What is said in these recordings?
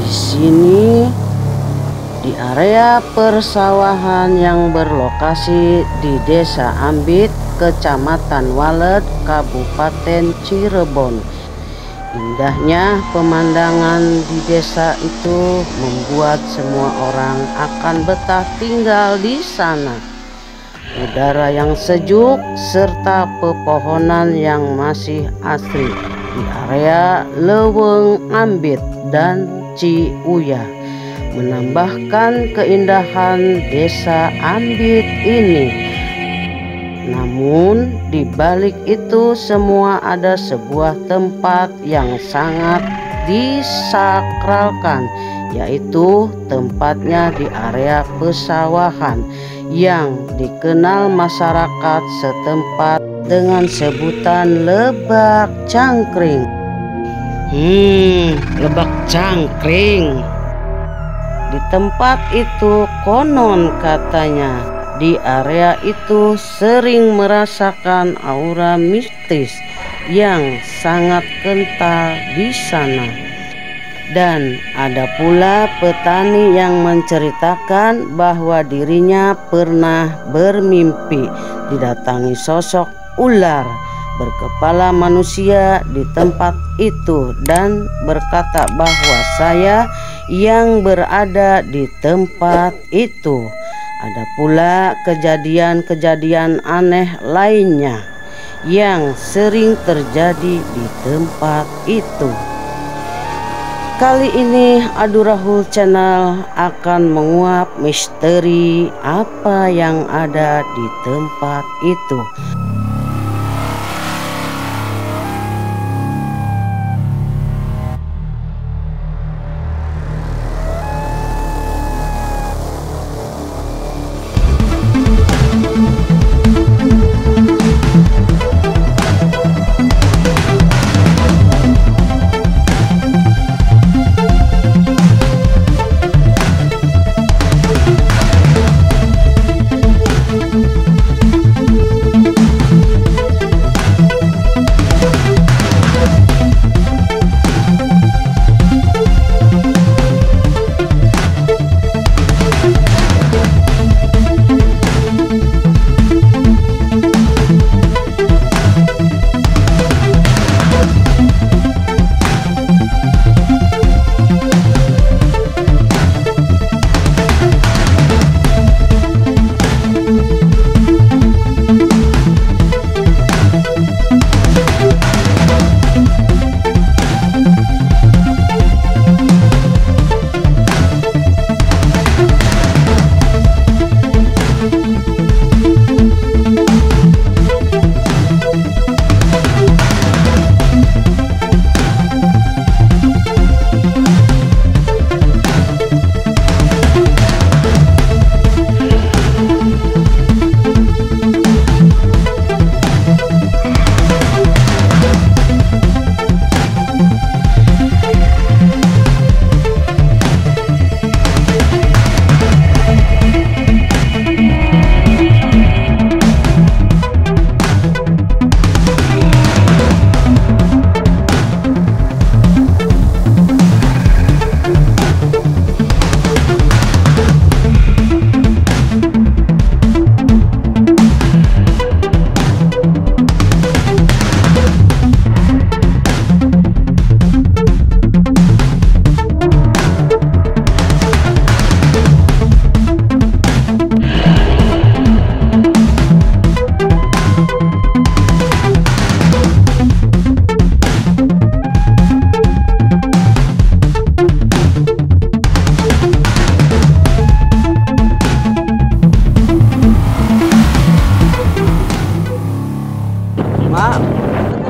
Di sini, di area persawahan yang berlokasi di Desa Ambit, Kecamatan Walet, Kabupaten Cirebon. Indahnya pemandangan di desa itu membuat semua orang akan betah tinggal di sana. Udara yang sejuk serta pepohonan yang masih asri di area Leuweung Ambit dan Ciuya menambahkan keindahan Desa Ambit ini. Namun di balik itu semua ada sebuah tempat yang sangat disakralkan, yaitu tempatnya di area pesawahan yang dikenal masyarakat setempat dengan sebutan Lebak Cangkring. Lebak Cangkring. Di tempat itu konon katanya di area itu sering merasakan aura mistis yang sangat kental di sana. Dan ada pula petani yang menceritakan bahwa dirinya pernah bermimpi didatangi sosok ular berkepala manusia di tempat itu dan berkata bahwa saya yang berada di tempat itu. Ada pula kejadian-kejadian aneh lainnya yang sering terjadi di tempat itu. Kali ini Adurahul Channel akan menguak misteri apa yang ada di tempat itu.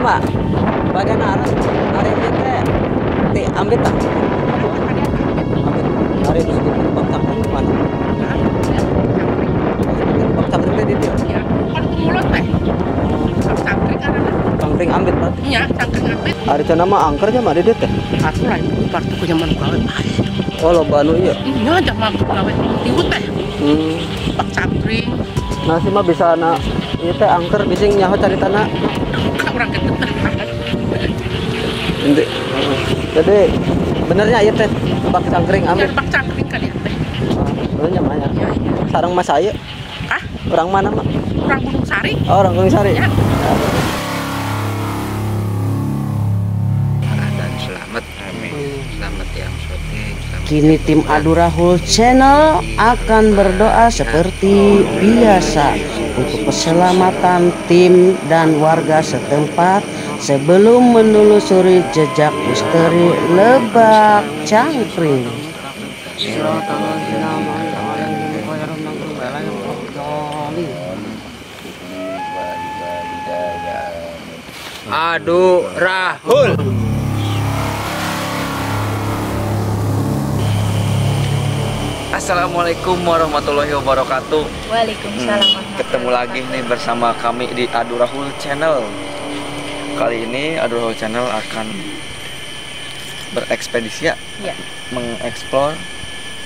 Mak, bagian arah ini teh di Ambit tak? Hari itu di Bang Cangkring mana? Bang Cangkring teh di dia. Ya, kan mulut teh. Cangkring kan. Cangkring Ambit berarti. Iya, cangkring Ambit. Hari cenah mah angkernya mah di dia teh. Aku lain partu ku zaman gawe bae. Oh lo banu iya. Iya, zaman gawe tiwut teh. Bang Cangkring. Nah sih mah bisa anak ieu teh angker bising nyaho cari tanah. Ka urang keteu teh. Jadi Benernya ieu teh lebak cangkring Ya, ambil. lebak cangkring kan ya teh. Benernya mah ya. Ya, ya. Sareng Mas Ayu. Ah, Orang mana mah? orang Gunung Sari. Oh, orang Gunung Sari. Ya. Dan selamat kami, selamat yang syuting. Kini tim Adu Rahul Channel akan berdoa seperti biasa untuk keselamatan tim dan warga setempat sebelum menelusuri jejak misteri lebak cangkring. Adu Rahul. Assalamualaikum warahmatullahi wabarakatuh. Waalaikumsalam. Ketemu lagi nih bersama kami di Adu Rahul Channel. Kali ini Adu Rahul Channel akan berekspedisi ya, Ya. mengeksplor,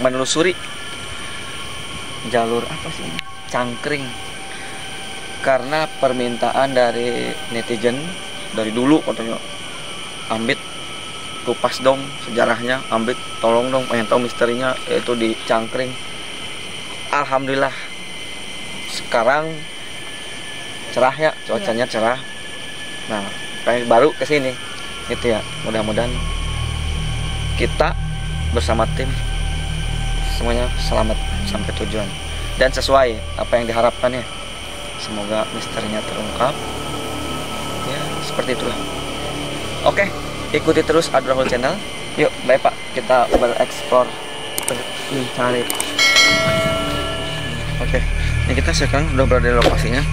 menelusuri jalur apa sih? Cangkring. Karena permintaan dari netizen dari dulu katanya, Ambit kupas dong sejarahnya, Ambit tolong dong pengen tahu misterinya yaitu di Cangkring. Alhamdulillah sekarang cerah ya, cuacanya cerah. Nah, kayak baru kesini gitu ya. Mudah-mudahan kita bersama tim semuanya selamat sampai tujuan dan sesuai apa yang diharapkan ya. Semoga misterinya terungkap. Ya, seperti itulah. Oke, ikuti terus Adu Rahul Channel. Yuk, baik Pak, kita bereksplor, mencari. Oke, ini kita sekarang udah berada di lokasinya.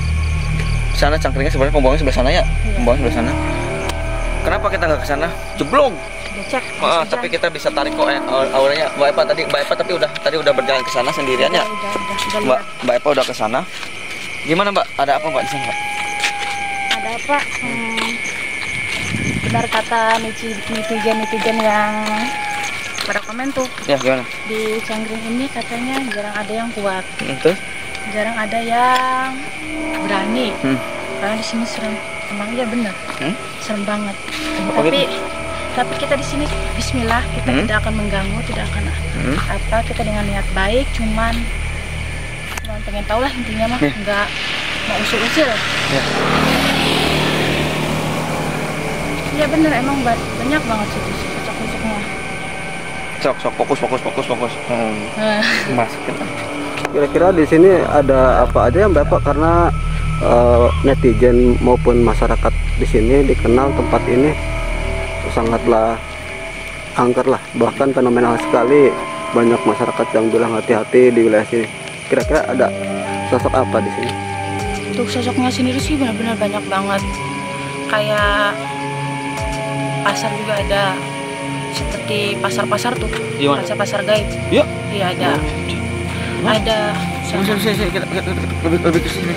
Sana cangkringnya sebenarnya pembuangnya sebelah sana ya. Pembuangnya sebelah sana. Kenapa kita nggak ke sana? Jeblok. Becek. Tapi kita bisa tarik kok auranya. Mbak Epa tadi udah berjalan ke sana sendirian ya. Udah Mbak Epa udah ke sana. Gimana Mbak? Ada apa Mbak di sana Mbak? ada apa? Benar kata netizen yang pada komen tuh, Ya gimana? di Cangkring ini katanya jarang ada yang kuat, Itu? jarang ada yang berani. Hmm. Karena di sini serem. Emang iya bener, serem banget. Oh, Tapi kita di sini Bismillah, kita tidak akan mengganggu, tidak akan apa, kita dengan niat baik, cuman pengen tahu lah intinya mah, nggak mau usil-usil. Ya. Ya bener, emang banyak banget situ cocok-cocoknya. Sok fokus. Masukin. Kira-kira di sini ada apa aja yang Bapak, karena netizen maupun masyarakat di sini dikenal tempat ini sangatlah angker lah, bahkan fenomenal sekali. Banyak masyarakat yang bilang hati-hati di wilayah sini. Kira-kira ada sosok apa di sini? Untuk sosoknya sendiri sih benar-benar banyak banget. Kayak pasar juga ada, seperti pasar-pasar tuh. Gimana? Pasar-pasar gaib. Yuk. Iya ada. Ada. Sini, kita lebih ke sini.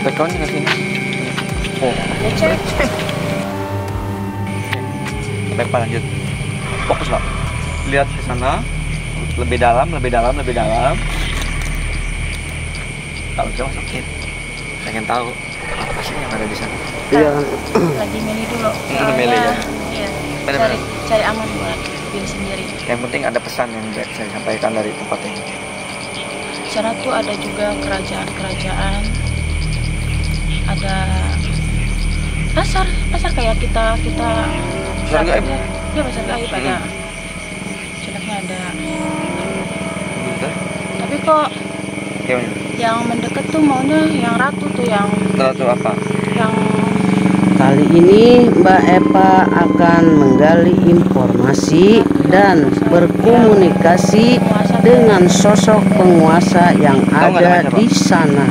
Backgroundnya ke sini. Oh. Becek. Baik Pak, lanjut. Fokus Pak. Lihat ke sana. Lebih dalam. Kalau jauh sakit. Pengen tahu apa sih yang ada di sana. Iya. Lagi milih dulu. Milih ya. Iya. Benar-benar. Cari aman buat diri sendiri. Yang penting ada pesan yang saya sampaikan dari tempat ini. Di sana tuh ada juga kerajaan-kerajaan, ada pasar kayak kita Pasar gaib? Ya pasar gaib ada, contohnya ada. Gitu. Tapi kok Gimana? yang mendekat tuh maunya yang ratu tuh, yang Tahu apa? Kali ini Mbak Epa akan menggali informasi dan berkomunikasi dengan sosok penguasa yang ada di sana.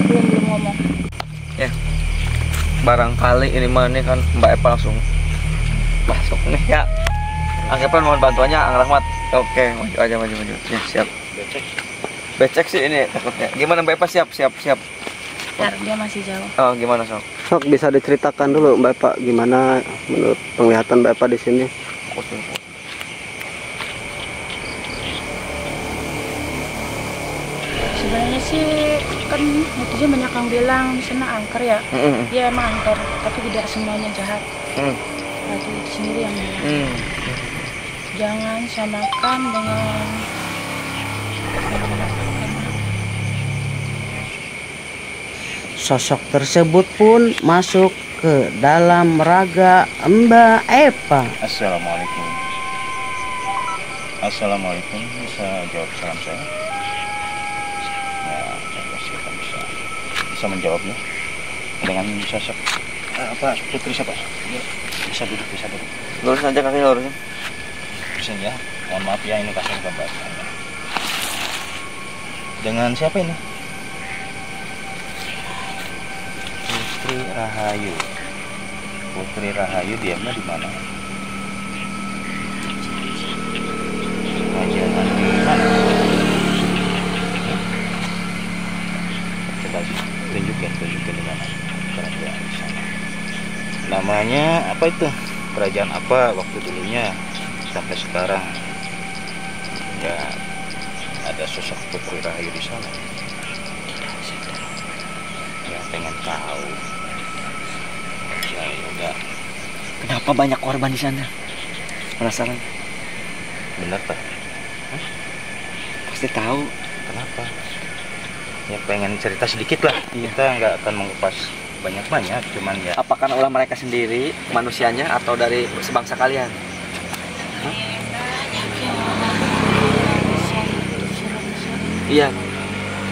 belum ngomong. Ya. Barangkali ini mah nih kan Mbak Epa langsung masuk nih ya. Anggapan mohon bantuannya Ang Rahmat. Oke, maju aja. Ya, siap. Becek sih ini takutnya. Gimana Mbak Epa, siap. Biar dia masih jauh. Oh, gimana Sob? Sok, bisa diceritakan dulu Mbak Epa, gimana menurut penglihatan Mbak Epa di sini? Sebenarnya sih kan netizen banyak yang bilang di sana angker ya. Iya emang angker, tapi tidak semuanya jahat. Lagi sendiri yang bilang. Jangan samakan dengan Sosok tersebut pun masuk ke dalam raga Mbak Eva. Assalamualaikum. Assalamualaikum, bisa jawab salam saya? Ya, kita bisa menjawabnya dengan sosok apa putri siapa? Bisa duduk. Lurus aja kaki lurusin. Bisa ya. Mohon maaf ya, ini kasih gambar. Dengan siapa ini? Putri Rahayu. Putri Rahayu diamnya di mana? Ngajian di mana? Coba tunjukin di mana kerajaan di sana. Namanya apa itu? Kerajaan apa waktu dulunya sampai sekarang? Ya, ada sosok Putri Rahayu di sana. Ya, pengen tahu. Ya udah. Kenapa banyak korban di sana? Penasaran? Bener Pak? Pasti tahu. Kenapa? Ya pengen cerita sedikit lah. Kita nggak akan mengupas banyak-banyak, cuman ya. Apakah ulah mereka sendiri manusianya atau dari sebangsa kalian? Iya.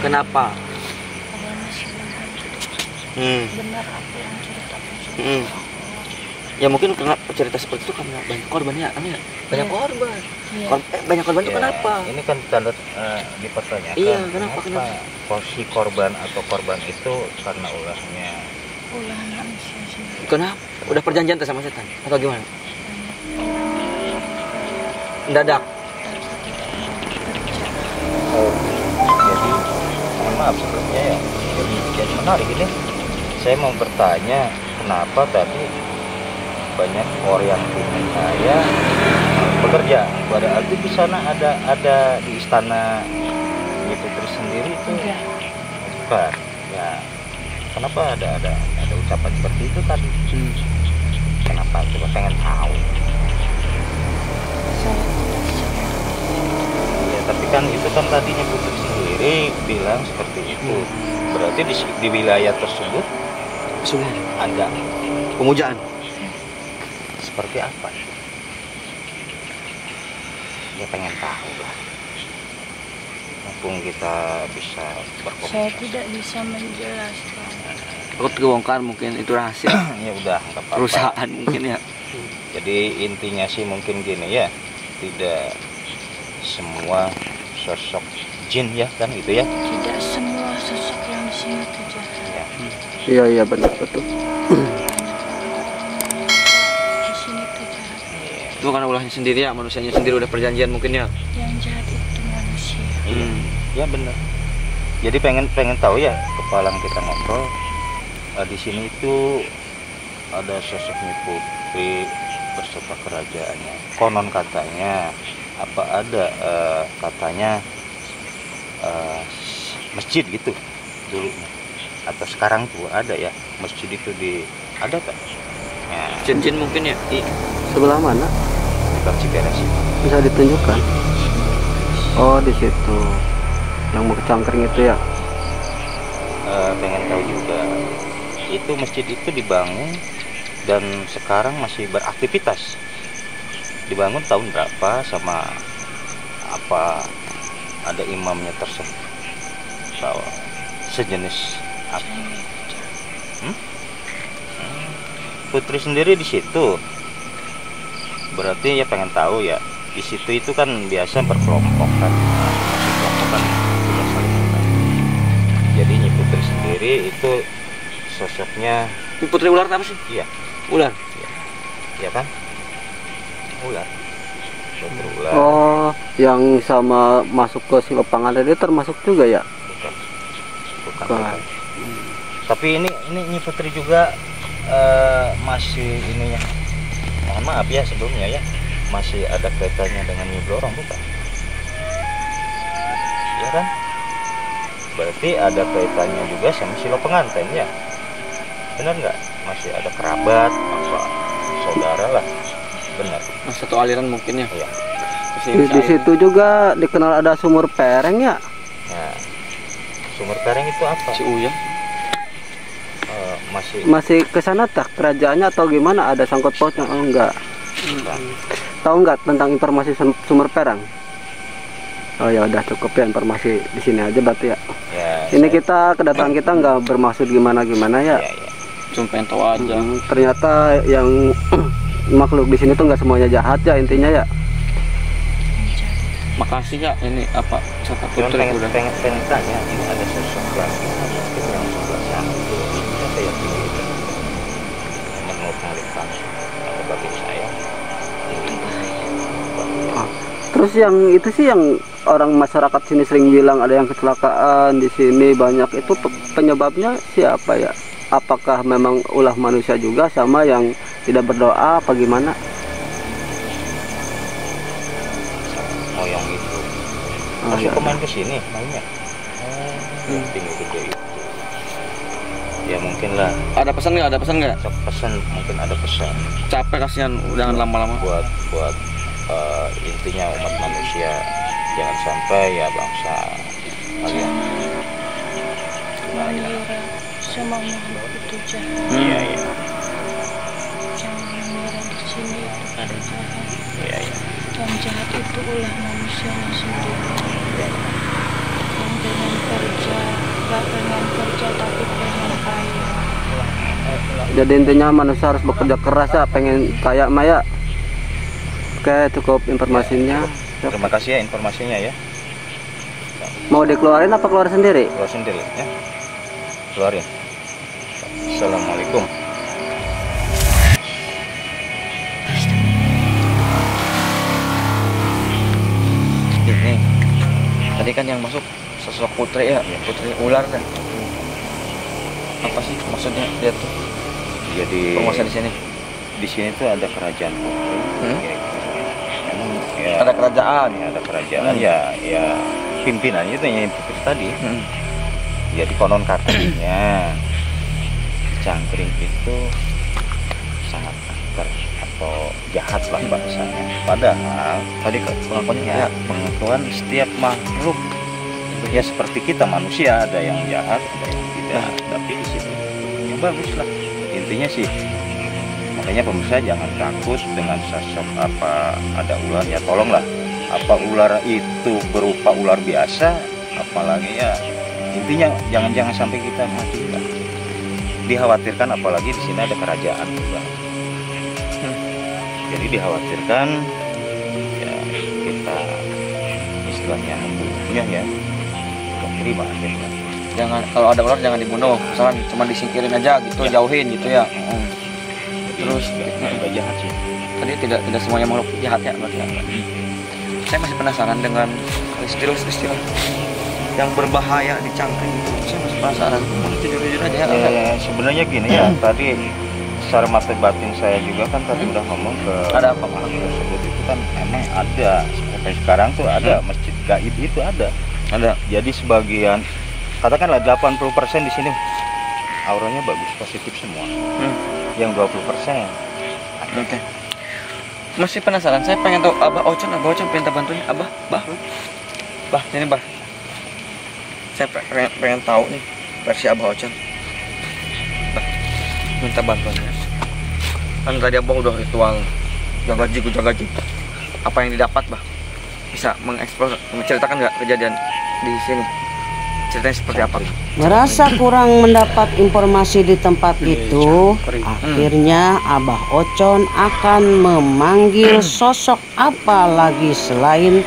Kenapa? benar apa yang ceritakan. Ya mungkin karena cerita seperti itu karena banyak korban ya, kan ya? Banyak korban. Iya. Banyak korban itu Ya, kenapa? ini kan tanda dipertanyakan. Iya, kenapa? Posisi korban atau korban itu karena ulahnya. Ulah manusia sendiri. Kenapa? Udah perjanjian tuh sama setan atau gimana? Mendadak. Oh, jadi mohon maaf sebelumnya ya. Jadi menarik ini. Saya mau bertanya kenapa tadi banyak orang yang ingin saya bekerja. Pada arti di sana ada di istana Nyi Putri sendiri itu Enggak. bukan. Ya, kenapa ada ucapan seperti itu tadi? Kenapa? Coba pengen tahu. Saya tidak sadar. Ya, tapi kan itu kan tadinya Putri sendiri bilang seperti itu. Berarti di wilayah tersebut Sudah ada pemujaan. seperti apa? Ya pengen tahu lah. Mumpung kita bisa Saya berkomunikasi. tidak bisa menjelaskan. Takut kebongkar mungkin itu rahasia Ya udah nggak apa-apa. perusahaan mungkin ya. Jadi intinya sih mungkin gini ya, tidak semua sosok jin ya kan gitu ya. Tidak semua sosok yang di sini itu jahat. Ya. Iya benar betul. Di sini itu jahat. Itu karena ulahnya sendiri ya, manusianya sendiri udah perjanjian mungkin ya. Yang jahat itu manusia. Iya, ya benar. Jadi pengen tahu ya, kepalang kita ngobrol di sini itu ada sosok Nyi Putri beserta kerajaannya. Konon katanya apa ada katanya masjid gitu dulunya atau sekarang tuh ada ya masjid itu ada tak? Ya, Jin mungkin ya. Sebelah mana? dekat Ciberes itu. Bisa ditunjukkan? Oh di situ. Yang mau kecangkring itu ya? Pengen tahu juga itu masjid itu dibangun dan sekarang masih beraktivitas. Dibangun tahun berapa sama apa ada imamnya tersebut atau sejenis apa? Putri sendiri di situ berarti ya pengen tahu ya di situ itu kan biasa berkelompok kan, kelompok kan punya saling mengenal. Jadi Nyi Putri sendiri itu sosoknya Ini putri ular apa sih? iya Ular. ya kan ular Putri ular Oh yang sama masuk ke Silopangan tadi termasuk juga ya? bukan Bukan. bukan. Tapi ini Nyi Putri juga masih ininya mohon maaf ya sebelumnya ya masih ada kaitannya dengan Nyi Blorong bukan ya kan Berarti ada kaitannya juga sama silo pengantin ya? Benar nggak? Masih ada kerabat apa saudara lah? Benar. Satu aliran mungkin ya. Iya. Di situ juga dikenal ada sumur pereng ya. Nah, sumur pereng itu apa? Si Uya. Masih ke sana tak kerajaannya atau gimana? Ada sangkut pautnya? Oh, enggak. Tahu nggak tentang informasi sumur pereng? Oh ya udah cukup ya informasi di sini aja berarti ya. Ini kita kedatangan kita nggak bermaksud gimana ya. Cuma pengen tahu aja. Ternyata yang makhluk di sini tuh nggak semuanya jahat ya intinya ya. Makasih ya, ini apa satu pengen udah tanya, ini ada sosok lagi mungkin yang sebelah sana itu kayak tinggi itu menurut penglihatan atau bagi saya Terus yang itu sih yang orang masyarakat sini sering bilang ada yang kecelakaan di sini banyak, itu penyebabnya siapa ya? Apakah memang ulah manusia juga sama yang tidak berdoa apa gimana? Oh yang itu masih pemain kesini mainnya. Yang tinggi gede itu ya mungkin lah. Ada pesan nggak? Ada pesan nggak? Pesan mungkin ada pesan. Capek kasihan udah lama-lama. Buat intinya umat manusia jangan sampai ya bangsa kalian gimana. Semua makhluk itu jahat. Iya. Jangan menyerah di sini itu pada jahat. Iya. Yang jahat itu ulah manusianya sendiri. Yang pengen kerja, gak pengen kerja tapi pengen kaya. Jadi intinya manusia harus bekerja keras ya, pengen kaya Maya. Oke, cukup informasinya. Terima kasih ya informasinya ya. Mau dikeluarin apa keluar sendiri? Keluar sendiri ya. Keluarin. Assalamualaikum. Ini tadi kan yang masuk sosok putri ya, putri ular kan. Apa sih maksudnya dia tuh? Jadi penguasa di sini. Di sini tuh ada kerajaan putri. Emang ya, Ada kerajaan. ya, ada kerajaan ya pimpinannya itu yang putri tadi. Jadi konon katanya Cangkring itu sangat angker atau jahat lah bahasanya. Padahal tadi pengakuannya pengakuan setiap makhluk ya seperti kita manusia, ada yang jahat, ada yang tidak. Tapi di situ yang bagus lah. Intinya sih makanya pemirsa jangan takut dengan sosok apa ada ular, ya tolonglah apa ular itu berupa ular biasa, apalagi ya intinya jangan sampai kita mati lah. Dikhawatirkan apalagi di sini ada kerajaan juga. Jadi dikhawatirkan ya kita istilahnya membunuhnya ya. Terima akhirnya. Jangan, kalau ada ular jangan dibunuh, misalkan cuma disingkirin aja gitu, jauhin gitu ya. Terus nggak jahat sih. Tadi tidak semuanya makhluk jahat ya berarti. Saya masih penasaran dengan istilah yang berbahaya di Cangkring itu. Saya masih penasaran. Jujur aja ya. Sebenarnya gini ya, tadi secara mata batin saya juga kan tadi udah ngomong ke ada apa makhluk tersebut itu kan emang ada sampai sekarang tuh ada masjid gaib itu ada. Jadi sebagian katakanlah 80% di sini auranya bagus, positif semua. Yang 20% Oke. Masih penasaran, saya pengen tahu Abah Ocon minta bantuin Abah, Bah, sini Bah. Saya pengen tahu nih versi Abah Ocon. Bah, minta bantuannya. Kan tadi Abah udah ritual jaga jigu. Apa yang didapat Bah? Bisa mengeksplor, menceritakan nggak kejadian di sini? Ceritanya seperti apa? Merasa kurang mendapat informasi di tempat itu, akhirnya Abah Ocon akan memanggil sosok apa lagi selain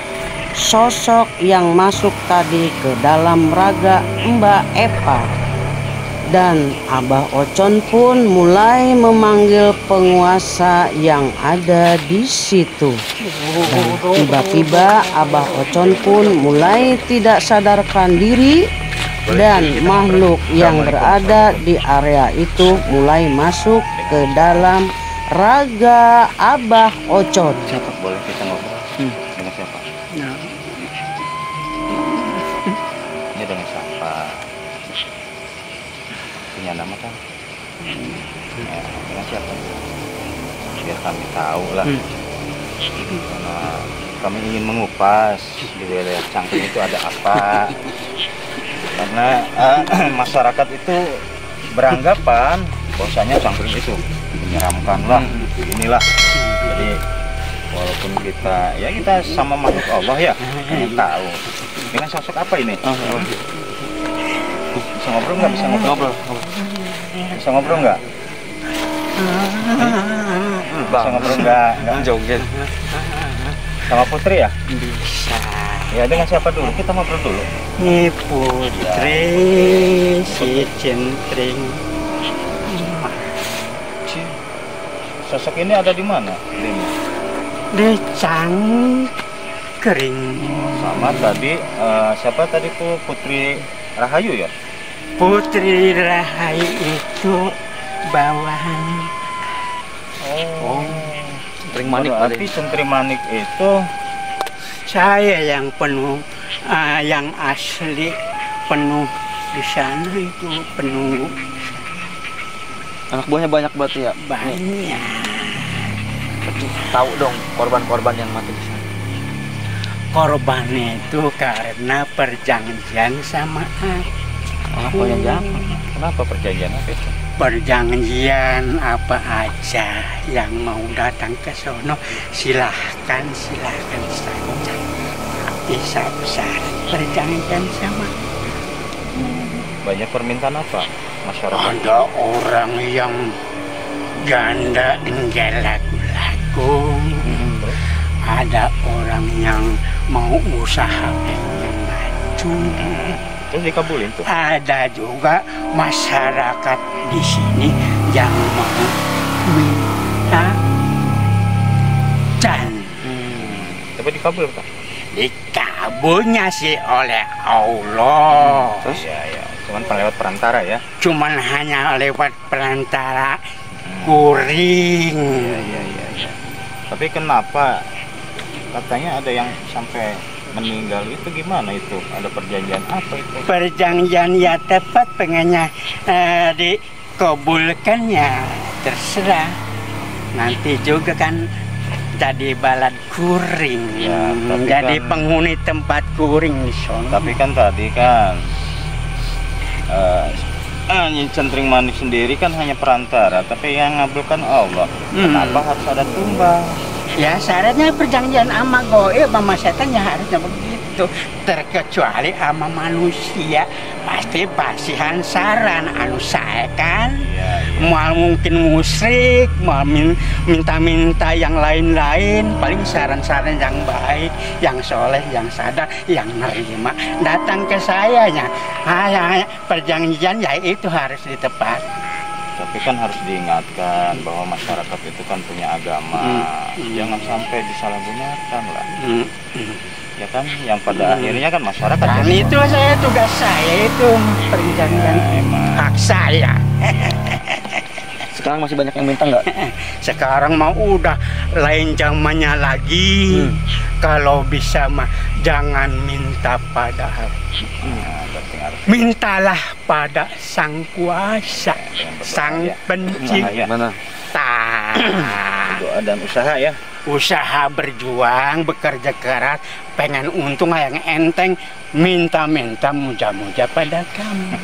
sosok yang masuk tadi ke dalam raga Mbak Eva. Dan Abah Ocon pun mulai memanggil penguasa yang ada di situ. Dan tiba-tiba Abah Ocon pun mulai tidak sadarkan diri dan makhluk yang berada di area itu mulai masuk ke dalam raga Abah Ocon. siapa boleh kita ngobrol dengan siapa? Ini dengan siapa? dengan siapa? Biar kami tahu lah. Karena kami ingin mengupas di wilayah Cangkring itu ada apa. Karena masyarakat itu beranggapan bahwasanya Cangkring itu menyeramkan lah, inilah. Jadi walaupun kita sama makhluk Allah ya, ingin tahu dengan sosok apa ini. Bisa ngobrol nggak? Bisa ngobrol nggak? Bisa ngobrol nggak? Joget. Sama Putri ya? Bisa. Ya, dengan siapa dulu? Kita ngobrol dulu. Ini Putri si Centring. Sosok ini ada di mana? Di Cangkring. Sama tadi, siapa tadi tuh Putri Rahayu ya? Putri Rahayu itu bawahan. Oh. Centring Manik. Berarti Centring Manik itu Saya yang penuh, yang asli penuh di sana itu penuh anak buahnya banyak berarti ya. banyak. Tahu dong korban-korban yang mati di sana. Korbannya itu karena perjanjian sama Apa yang jahat? kenapa perjanjian apa itu? perjanjian apa aja yang mau datang ke sono silahkan saja. Bisa besar perjanjian sama. Banyak permintaan apa masyarakat? Ada orang yang janda tinggal lagu-lagu. Ada orang yang mau usaha pengen maju. Terus dikabulin tuh? Ada juga masyarakat di sini yang mau minta can. Tapi dikabul Pak? Dikabulnya sih oleh Allah. Terus? Ya, cuman lewat perantara ya? Cuman hanya lewat perantara kuring. Iya. Tapi kenapa katanya ada yang sampai meninggal itu gimana itu? Ada perjanjian apa itu? Perjanjian ya tepat pengennya dikabulkannya terserah. Nanti juga kan jadi balad kuring, Ya, tapi jadi kan- penghuni tempat kuring di sono. Tapi kan tadi kan Centring Manik sendiri kan hanya perantara, tapi yang ngabulkan Allah. Kenapa harus ada tumbang? Ya syaratnya perjanjian sama goib sama setan ya harusnya begitu. Terkecuali sama manusia pasti pasihan saran anu saya kan. Mal mungkin musyrik, mal minta-minta yang lain-lain, paling saran-saran yang baik, yang soleh, yang sadar, yang nerima datang ke saya ya. Perjanjian ya itu harus ditepati. Tapi kan harus diingatkan bahwa masyarakat itu kan punya agama, jangan sampai disalahgunakan lah. Ya kan, yang pada akhirnya kan masyarakat. Kan yang itu tugas saya itu perjanjian hak saya. Sekarang masih banyak yang minta nggak? Sekarang mah udah lain zamannya lagi. Kalau bisa mah jangan minta pada mintalah pada sang kuasa, sang pencipta. Mana? doa dan usaha ya. Usaha berjuang, bekerja keras, pengen untung yang enteng, minta-minta muja-muja pada kamu.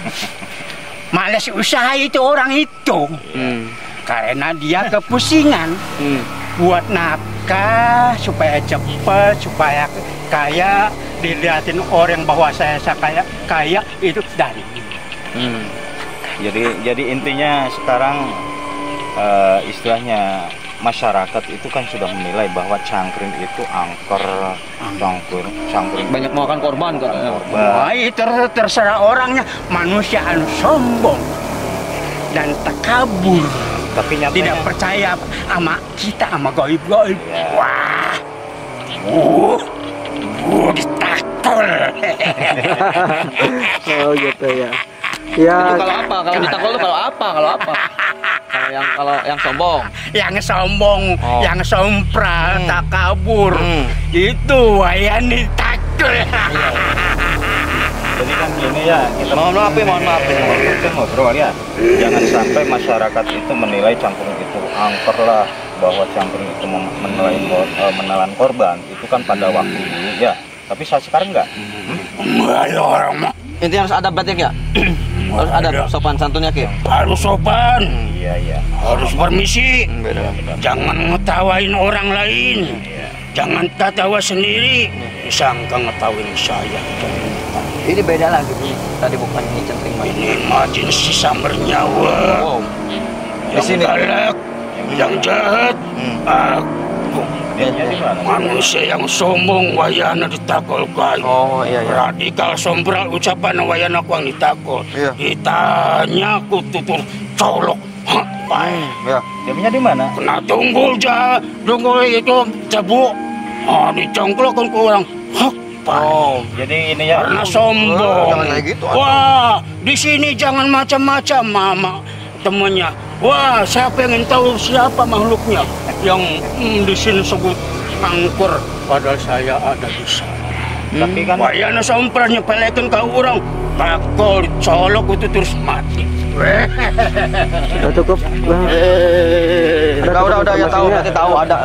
Males usaha itu orang itu. Karena dia kepusingan. Buat nafkah supaya cepat, supaya kaya, dilihatin orang bahwa saya kaya itu dari. Jadi intinya sekarang istilahnya masyarakat itu kan sudah menilai bahwa cangkring itu angker, cangkring Banyak makan korban katanya. Wah, itu terserah orangnya. Manusia anu sombong dan takabur. Tapi nyatanya Tidak percaya sama kita, sama gaib-gaib. Ya. Wah, ditakol. Oh gitu ya. Ya, Itu kalau apa? Kalau ditakol itu kalau apa? Kalau apa? Kalau yang sombong. Yang sombong, Oh. yang sompral, takabur. Itu yang ditakol. jadi kan gini ya, Mohon maaf ya. kita ngobrol ya. Jangan sampai masyarakat itu menilai cangkring itu waktu angker lah bahwa cangkring itu menelan korban itu kan pada waktu dulu ya, tapi saat sekarang enggak. Ada orang mah Intinya harus ada berarti ya. Harus ada sopan santunnya Ki. harus sopan, Iya. harus permisi, Beda. jangan ngetawain orang lain, jangan tertawa sendiri, disangka ngetawain saya. Ini beda lagi nih. Tadi bukan ini centring mah. Ini mah jenis sambar nyawa, Wow. Di yang sini. galak, yang jahat. Aku Dia di mana? manusia yang sombong wayana ditakol kayu. Oh iya. Radikal sombral ucapan wayana aku yang ditakol. Iya. Ditanya aku tutur colok. Hah, baik. Ya. Diamnya di mana? Kena tunggul tunggul itu cabuk. Dicongklokkan ke orang. Hah, baik. Oh. Jadi ini ya. Karena sombong. Jangan kayak gitu. Wah, di sini jangan macam-macam, mama temannya. Wah, saya pengen tahu siapa makhluknya yang di sini sebut angkur, padahal saya ada di sana. Tapi kan Wayana sompral nyepelekan ke orang, takol colok itu terus mati. Udah cukup. Udah ya tahu nanti tahu ada.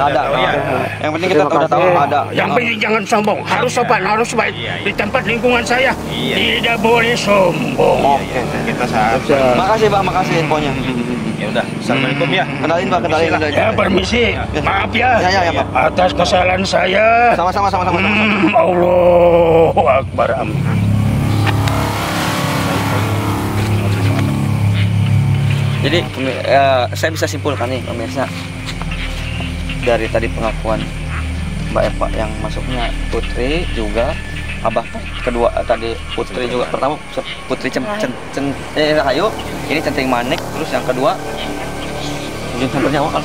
Yang penting kita udah tahu ada. Yang penting jangan sombong, harus sopan, harus baik. Di tempat lingkungan saya tidak boleh sombong. Oke. kita saat. Makasih Pak, makasih infonya. Ya udah. Assalamualaikum ya. Kenalin Pak, kenalin. Ya, permisi, maaf ya, Ya, Pak. atas kesalahan saya. Sama-sama. Allahu Akbar. Amin. Jadi saya bisa simpulkan nih pemirsa dari tadi pengakuan Mbak Eva yang masuknya Putri juga Abah kedua tadi Putri juga pertama Putri Rahayu ini Centring Manik, terus yang kedua Jin Samper Nyawa kan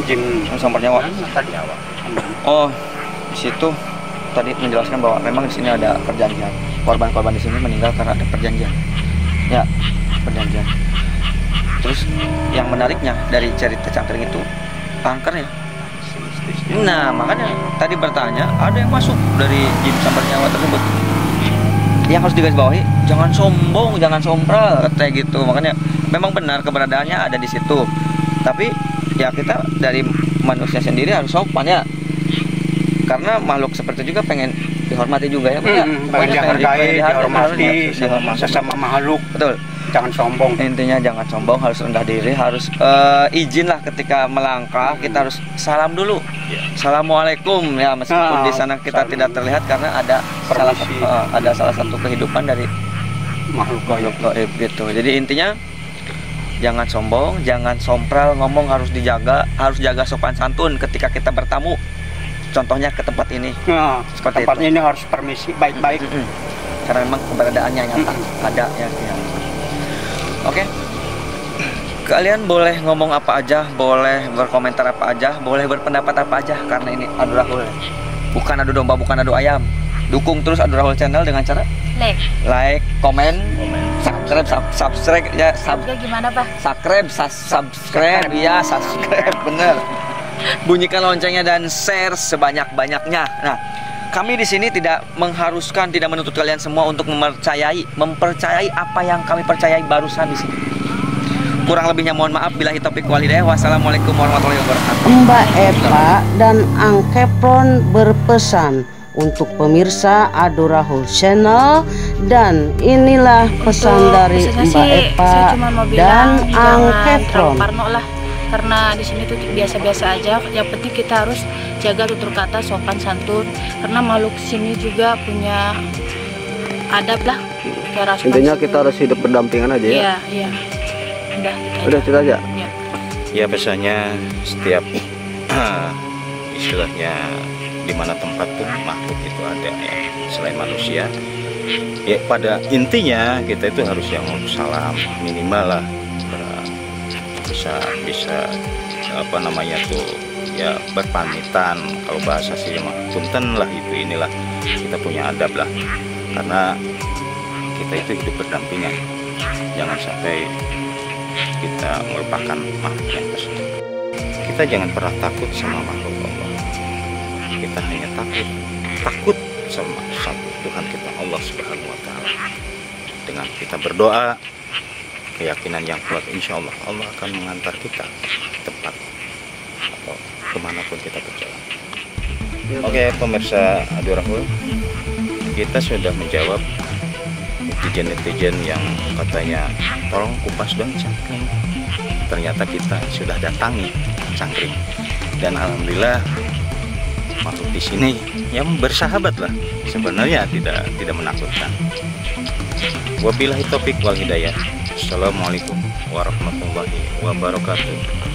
Jim Samper Nyawa. tadi awal. Oh di situ tadi menjelaskan bahwa memang di sini ada perjanjian, korban-korban di sini meninggal karena ada perjanjian ya, perjanjian. Terus yang menariknya dari cerita cangkring itu angkernya. Nah makanya tadi bertanya ada yang masuk dari jin sambar nyawa tersebut. Yang harus digarisbawahi jangan sombong, jangan sompral kayak gitu. Makanya memang benar keberadaannya ada di situ. Tapi ya kita dari manusia sendiri harus sopan ya. Karena makhluk seperti itu juga pengen dihormati juga ya. Pengen dihargai, dihormati, sesama makhluk. Betul. Jangan sombong. Intinya jangan sombong, harus rendah diri, harus izin lah ketika melangkah, kita harus salam dulu. Assalamualaikum ya, meskipun di sana kita tidak terlihat karena ada salah satu kehidupan dari makhluk gaib gitu. Jadi intinya jangan sombong, jangan sompral, ngomong harus dijaga, harus jaga sopan santun ketika kita bertamu. Contohnya ke tempat ini. Nah, Seperti tempat itu. ini harus permisi baik-baik. Karena memang keberadaannya nyata, ada ya. Oke, kalian boleh ngomong apa aja, boleh berkomentar apa aja, boleh berpendapat apa aja, karena ini Adu Rahul, bukan adu domba, bukan adu ayam. Dukung terus Adu Rahul channel dengan cara like, komen, subscribe ya, Gimana Pak? subscribe ya, subscribe bener. Bunyikan loncengnya dan share sebanyak-banyaknya. Nah, kami di sini tidak mengharuskan, tidak menuntut kalian semua untuk mempercayai apa yang kami percayai barusan di sini. Kurang lebihnya mohon maaf, billahi taufiq wal hidayah. Wassalamualaikum warahmatullahi wabarakatuh. Mbak Eva dan Ang Kepron berpesan untuk pemirsa Adu Rahul channel, dan inilah pesan dari Mbak Eva dan Ang Kepron. Parno lah, karena di sini tuh biasa-biasa aja. Yang penting kita harus jaga tutur kata, sopan santun, karena makhluk sini juga punya adab lah. Intinya kita harus hidup berdampingan aja ya. Iya. Udah cerita aja. Ya. Ya biasanya setiap istilahnya di mana tempat pun makhluk itu ada ya, selain manusia. Ya pada intinya kita itu harus yang salam minimal lah, bisa apa namanya tuh ya berpamitan, kalau bahasa sih mah punten lah, itu inilah kita punya adab lah, karena kita itu hidup berdampingan, jangan sampai kita melupakan makhluk yang tersebut. Kita jangan pernah takut sama makhluk Allah, kita hanya takut sama satu Tuhan kita, Allah Subhanahu wa Ta'ala. Dengan kita berdoa, keyakinan yang kuat, insya Allah Allah akan mengantar kita tempat atau kemanapun kita berjalan. Oke pemirsa Adu Rahul, kita sudah menjawab netizen yang katanya tolong kupas dong cangkring. Ternyata kita sudah datangi cangkring dan alhamdulillah makhluk di sini yang bersahabat lah, sebenarnya tidak menakutkan. Wabillahi taufik wal hidayah. Assalamualaikum warahmatullahi wabarakatuh.